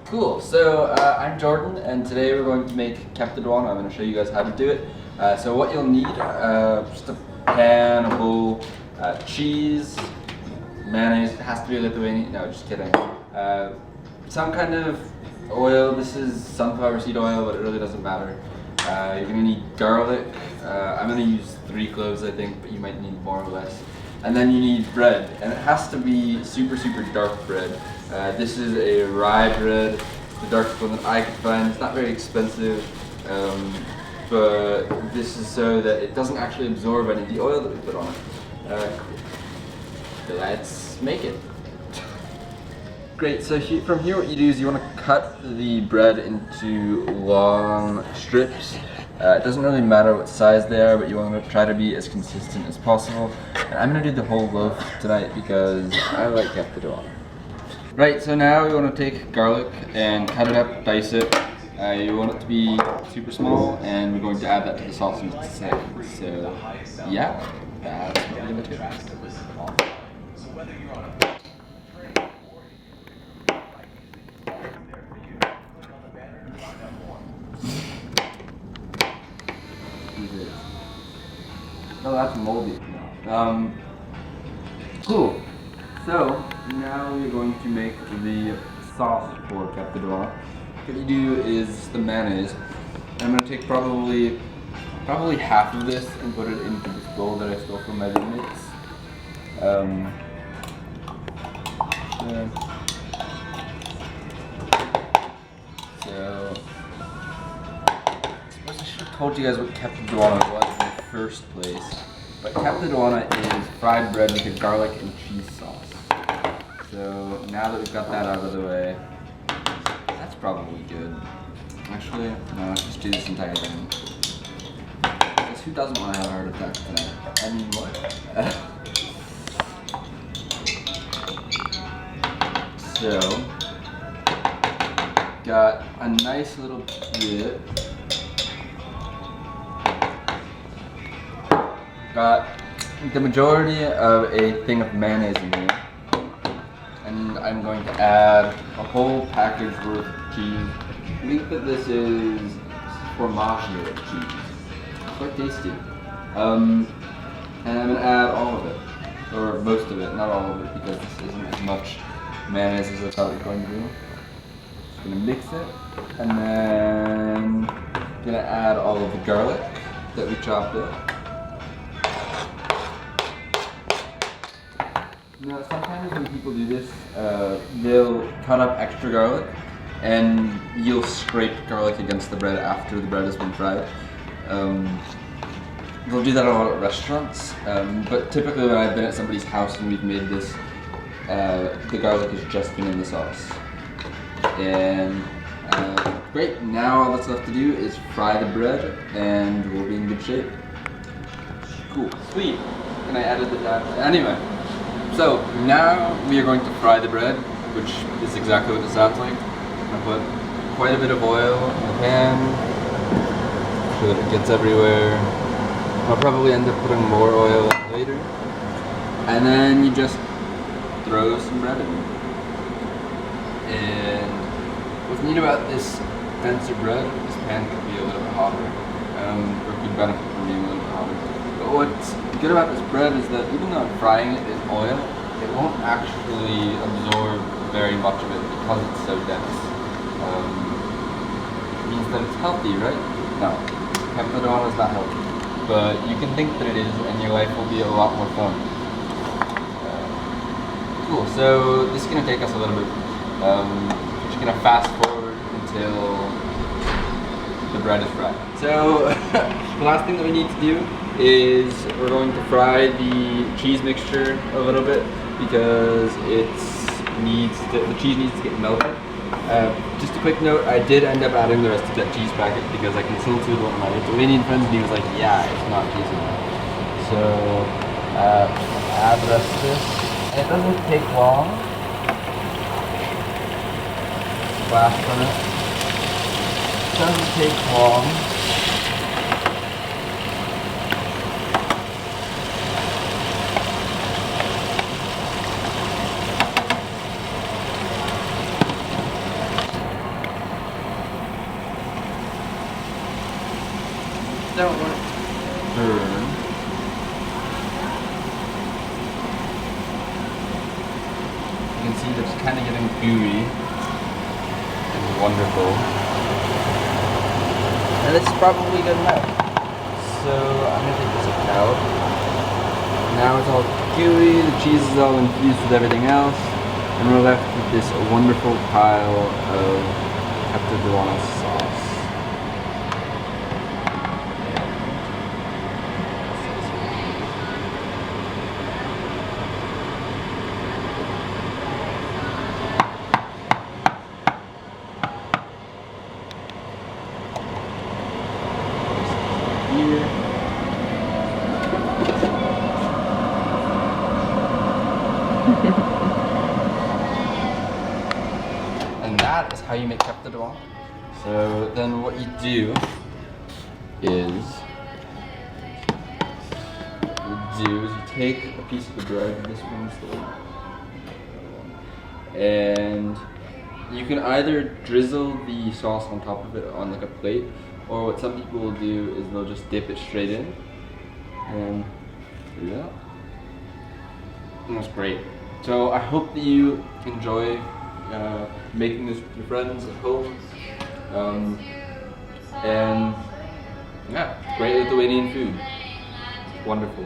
Cool, so I'm Jordan, and today we're going to make Kepta Duona. I'm going to show you guys how to do it. So what you'll need, just a pan, a bowl, cheese, mayonnaise. It has to be Lithuanian, no, just kidding. Some kind of oil. This is sunflower seed oil, but it really doesn't matter. You're going to need garlic. I'm going to use 3 cloves, I think, but you might need more or less. And then you need bread, and it has to be super dark bread. This is a rye bread, the darkest one that I could find. It's not very expensive, but this is so that it doesn't actually absorb any of the oil that we put on it. So let's make it. Great, so from here what you do is you want to cut the bread into long strips. It doesn't really matter what size they are, but you want to try to be as consistent as possible. And I'm going to do the whole loaf tonight because I like Kepta Duona. Right, so now we want to take garlic and cut it up, dice it. You want it to be super small, and we're going to add that to the sauce in just a second. So, yeah, that's what we're going to do. Oh, that's moldy. Cool. So now we're going to make the sauce for Kepta Duona. What you do is the mayonnaise. I'm going to take probably half of this and put it into this bowl that I stole from my roommates. So I should have told you guys what Kepta Duona was in the first place. But Kepta Duona is fried bread with a garlic and cheese sauce. So now that we've got that out of the way, that's probably good. Actually, no, let's just do this entire thing. Because who doesn't want to have a heart attack tonight? I mean, what? So, got a nice little bit. Got the majority of a thing of mayonnaise in here. And I'm going to add a whole package worth of cheese. I think that this is formaggio cheese. It's quite tasty. And I'm going to add all of it. Or most of it, not all of it, because this isn't as much mayonnaise as I thought it was going to be. Just going to mix it. And then I'm going to add all of the garlic that we chopped up. Now, sometimes when people do this, they'll cut up extra garlic and you'll scrape garlic against the bread after the bread has been fried. They'll do that a lot at restaurants, but typically when I've been at somebody's house and we've made this, the garlic has just been in the sauce. And great, now all that's left to do is fry the bread and we'll be in good shape. Cool, sweet. And I added the anyway. So now we are going to fry the bread, which is exactly what it sounds like. I'm going to put quite a bit of oil in the pan so that it gets everywhere. I'll probably end up putting more oil in later. And then you just throw some bread in. And what's neat about this denser bread, this pan could be a little bit hotter, or could benefit from being a little bit hotter. But what's good about this bread is that even though I'm frying it in oil, it won't actually absorb very much of it because it's so dense. It means that it's healthy, right? No, Kepta Duona is not healthy. But you can think that it is, and your life will be a lot more fun. Cool, so this is going to take us a little bit. We're just going to fast forward until the bread is fried. So the last thing that we need to do is we're going to fry the cheese mixture a little bit because the cheese needs to get melted. Just a quick note, I did end up adding the rest of that cheese packet because I consulted one of my Lithuanian friends and he was like, yeah, it's not cheese enough. So add the rest of this. And it doesn't take long. Splash from it. It doesn't take long. Don't worry. turn. You can see it's kind of getting gooey and wonderful. And it's probably good enough. So I'm gonna take this out. Now it's all gooey, the cheese is all infused with everything else, and we're left with this wonderful pile of Kepta Duona sauce. Here. And that is how you make Kepta Duona. So then what you do is you take a piece of the bread, this one's the one, and you can either drizzle the sauce on top of it on like a plate, or what some people will do is they'll just dip it straight in and do that. And that's great. So I hope that you enjoy making this with your friends at home. And yeah, great Lithuanian food. Wonderful.